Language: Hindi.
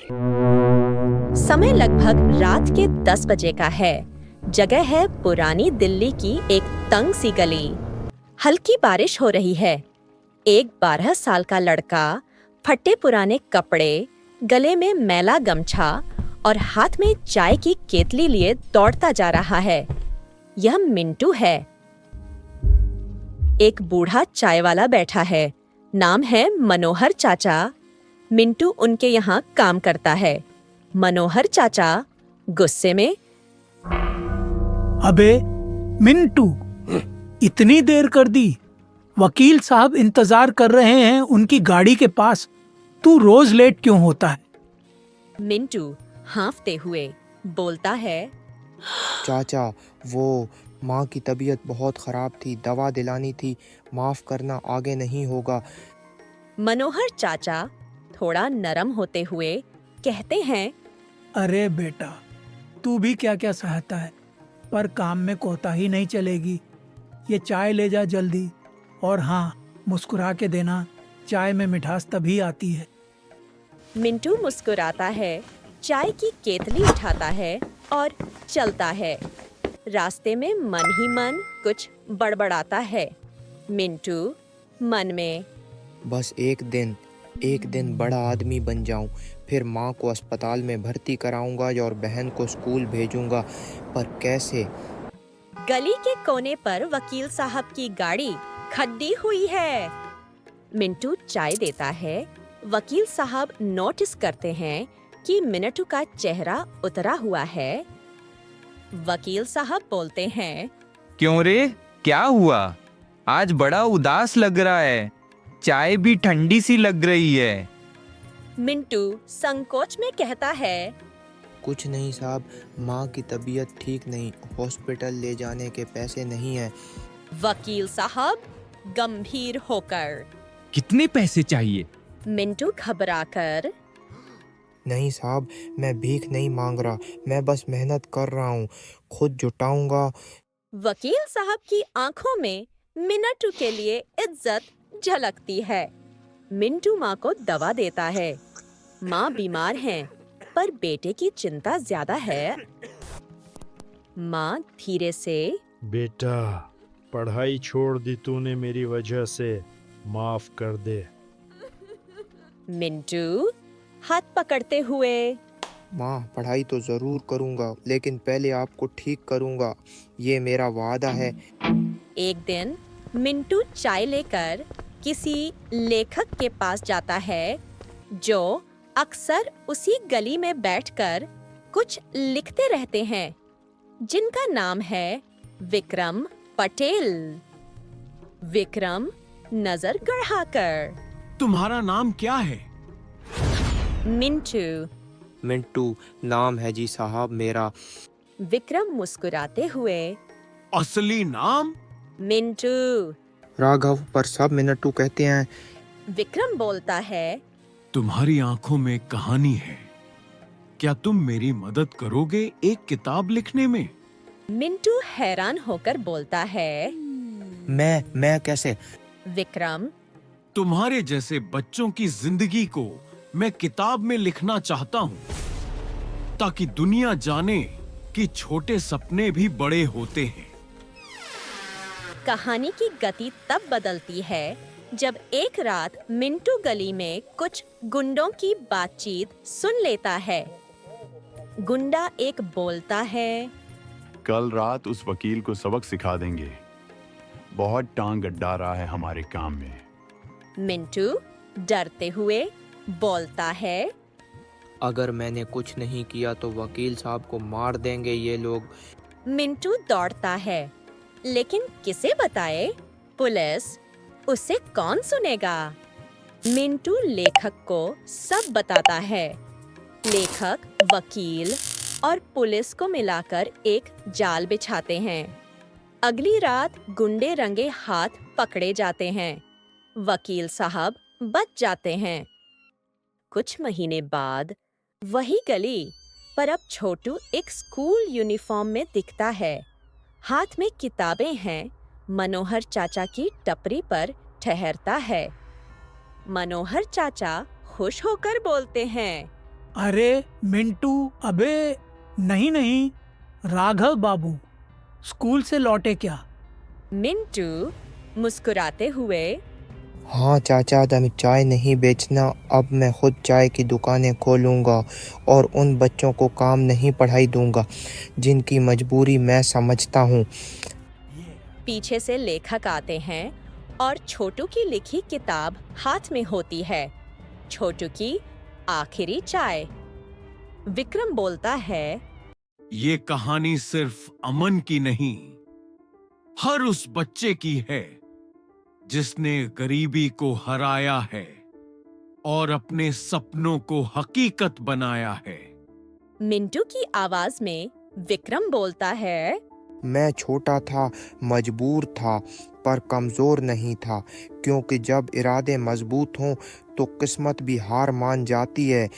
समय लगभग रात के 10 बजे का है। जगह है पुरानी दिल्ली की एक तंग सी गली। हल्की बारिश हो रही है। एक 12 साल का लड़का फटे पुराने कपड़े, गले में मैला गमछा और हाथ में चाय की केतली लिए दौड़ता जा रहा है। यह मिंटू है। एक बूढ़ा चाय वाला बैठा है। नाम है मनोहर चाचा। मिंटू उनके यहाँ काम करता है। मनोहर चाचा गुस्से में, अबे मिंटू, इतनी देर कर दी। वकील साहब इंतजार कर रहे हैं उनकी गाड़ी के पास। तू रोज लेट क्यों होता है? मिंटू हाँफते हुए बोलता है, चाचा, वो माँ की तबीयत बहुत खराब थी, दवा दिलानी थी, माफ करना, आगे नहीं होगा। मनोहर चाचा थोड़ा नरम होते हुए कहते हैं, अरे बेटा, तू भी क्या क्या सहता है, पर काम में कोताही नहीं चलेगी। ये चाय ले जा जल्दी। और हाँ, मुस्कुरा के देना, चाय में मिठास तभी आती है। मिंटू मुस्कुराता है, चाय की केतली उठाता है और चलता है। रास्ते में मन ही मन कुछ बड़बड़ाता है। मिंटू मन में, बस एक दिन बड़ा आदमी बन जाऊं, फिर माँ को अस्पताल में भर्ती कराऊंगा और बहन को स्कूल भेजूंगा, पर कैसे? गली के कोने पर वकील साहब की गाड़ी खड़ी हुई है। मिंटू चाय देता है। वकील साहब नोटिस करते हैं कि मिंटू का चेहरा उतरा हुआ है। वकील साहब बोलते हैं, क्यों रे, क्या हुआ? आज बड़ा उदास लग रहा है। चाय भी ठंडी सी लग रही है। मिंटू संकोच में कहता है, कुछ नहीं साहब, माँ की तबीयत ठीक नहीं, हॉस्पिटल ले जाने के पैसे नहीं हैं। वकील साहब गंभीर होकर, कितने पैसे चाहिए? मिंटू घबराकर, नहीं साहब, मैं भीख नहीं मांग रहा, मैं बस मेहनत कर रहा हूँ, खुद जुटाऊंगा। वकील साहब की आंखों में मिंटू के लिए इज्जत झलकती है। मिंटू माँ को दवा देता है। माँ बीमार हैं, पर बेटे की चिंता ज्यादा है। माँ धीरे से, बेटा, पढ़ाई छोड़ दी तूने मेरी वजह से, माफ कर दे। मिंटू हाथ पकड़ते हुए, माँ, पढ़ाई तो जरूर करूंगा, लेकिन पहले आपको ठीक करूंगा, ये मेरा वादा है। एक दिन मिंटू चाय लेकर किसी लेखक के पास जाता है, जो अक्सर उसी गली में बैठकर कुछ लिखते रहते हैं, जिनका नाम है विक्रम पटेल। विक्रम नजर गड़ाकर, तुम्हारा नाम क्या है? मिंटू नाम है जी साहब मेरा। विक्रम मुस्कुराते हुए, असली नाम? मिंटू। राघव, पर सब मिंटू कहते हैं। विक्रम बोलता है, तुम्हारी आंखों में कहानी है। क्या तुम मेरी मदद करोगे एक किताब लिखने में? मिंटू हैरान होकर बोलता है, मैं कैसे? विक्रम, तुम्हारे जैसे बच्चों की जिंदगी को मैं किताब में लिखना चाहता हूँ, ताकि दुनिया जाने कि छोटे सपने भी बड़े होते हैं। कहानी की गति तब बदलती है जब एक रात मिंटू गली में कुछ गुंडों की बातचीत सुन लेता है। गुंडा एक बोलता है, कल रात उस वकील को सबक सिखा देंगे, बहुत टांग अड्डा रहा है हमारे काम में। मिंटू डरते हुए बोलता है, अगर मैंने कुछ नहीं किया तो वकील साहब को मार देंगे ये लोग। मिंटू दौड़ता है, लेकिन किसे बताए? पुलिस, उसे कौन सुनेगा? मिंटू लेखक को सब बताता है। लेखक, वकील और पुलिस को मिलाकर एक जाल बिछाते हैं। अगली रात गुंडे रंगे हाथ पकड़े जाते हैं। वकील साहब बच जाते हैं। कुछ महीने बाद वही गली, पर अब छोटू एक स्कूल यूनिफॉर्म में दिखता है। हाथ में किताबें हैं। मनोहर चाचा की टपरी पर ठहरता है। मनोहर चाचा खुश होकर बोलते हैं, अरे मिंटू, अबे नहीं नहीं, राघव बाबू स्कूल से लौटे क्या? मिंटू मुस्कुराते हुए, हाँ चाचा, हमें चाय नहीं बेचना, अब मैं खुद चाय की दुकानें खोलूँगा और उन बच्चों को काम नहीं पढ़ाई दूँगा जिनकी मजबूरी मैं समझता हूँ। पीछे से लेखक आते हैं और छोटू की लिखी किताब हाथ में होती है। छोटू की आखिरी चाय। विक्रम बोलता है, ये कहानी सिर्फ अमन की नहीं, हर उस बच्चे की है जिसने गरीबी को हराया है और अपने सपनों को हकीकत बनाया है। मिंटू की आवाज में विक्रम बोलता है, मैं छोटा था, मजबूर था, पर कमज़ोर नहीं था, क्योंकि जब इरादे मजबूत हों तो किस्मत भी हार मान जाती है।